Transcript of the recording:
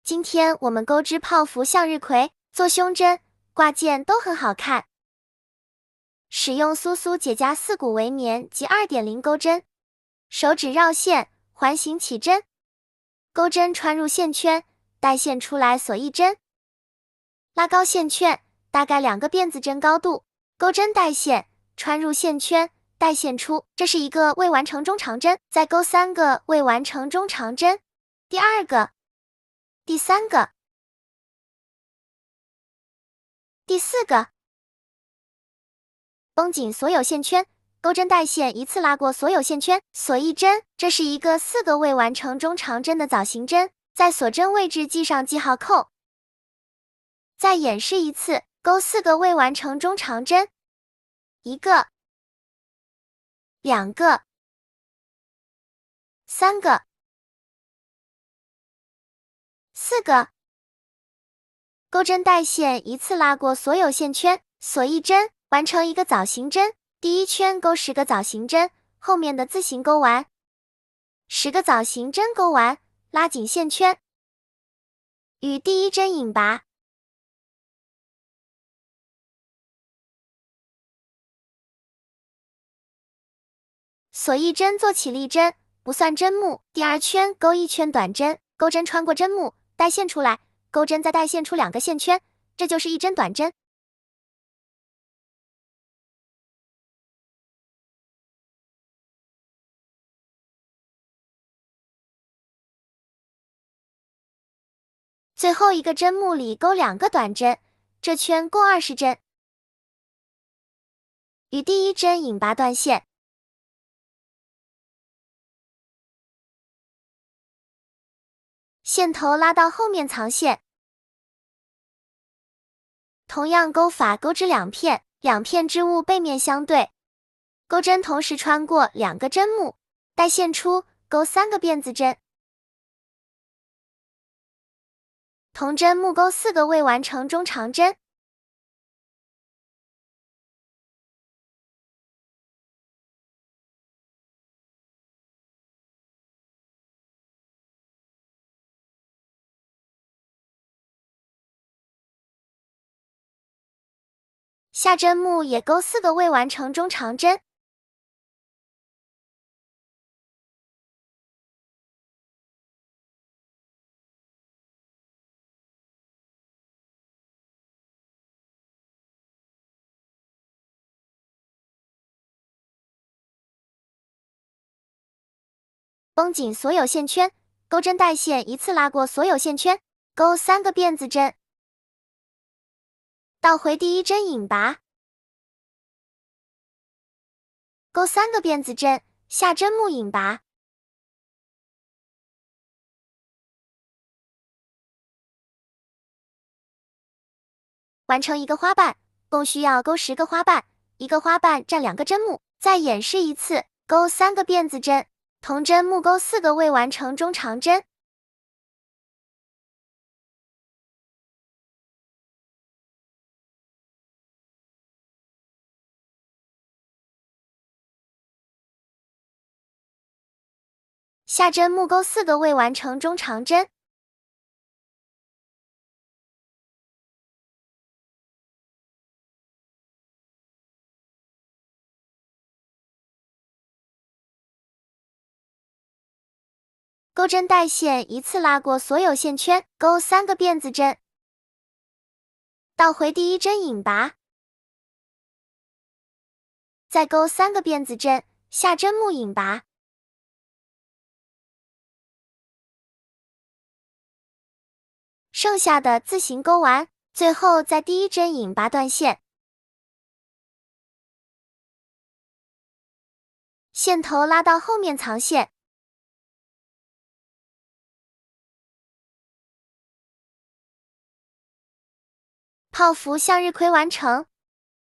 今天我们钩织泡芙向日葵，做胸针、挂件都很好看。使用苏苏姐家4股围棉及 2.0 钩针，手指绕线，环形起针，钩针穿入线圈，带线出来锁一针，拉高线圈，大概2个辫子针高度，钩针带线，穿入线圈，带线出，这是一个未完成中长针，再钩3个未完成中长针，第2个，第3个，第4个，绷紧所有线圈，钩针带线一次拉过所有线圈，锁一针，这是一个4个未完成中长针的枣形针，在锁针位置系上记号扣。再演示一次，钩4个未完成中长针，1个、2个、3个、4个，钩针带线一次拉过所有线圈，锁一针，完成一个枣形针。第一圈钩10个枣形针，后面的自行钩完。10个枣形针钩完，拉紧线圈，与第一针引拔。锁一针做起立针，不算针目。第2圈钩1圈短针，钩针穿过针目，带线出来，钩针再带线出2个线圈，这就是1针短针。最后一个针目里钩2个短针，这圈共20针。与第一针引拔断线。线头拉到后面藏线。同样钩法钩织2片，2片织物背面相对，钩针同时穿过2个针目，带线出，钩3个辫子针。同针目钩4个未完成中长针。下针目也钩4个未完成中长针。绷紧所有线圈，钩针带线一次拉过所有线圈，钩3个辫子针。倒回第一针引拔，钩3个辫子针，下针目引拔。完成一个花瓣，共需要钩10个花瓣，一个花瓣占2个针目。再演示一次，钩3个辫子针，同针目钩4个未完成中长针。下针目钩4个未完成中长针。钩针带线一次拉过所有线圈，钩3个辫子针。倒回第一针引拔，再钩3个辫子针，下针目引拔。剩下的自行钩完，最后在第一针引拔断线。线头拉到后面藏线。泡芙向日葵完成。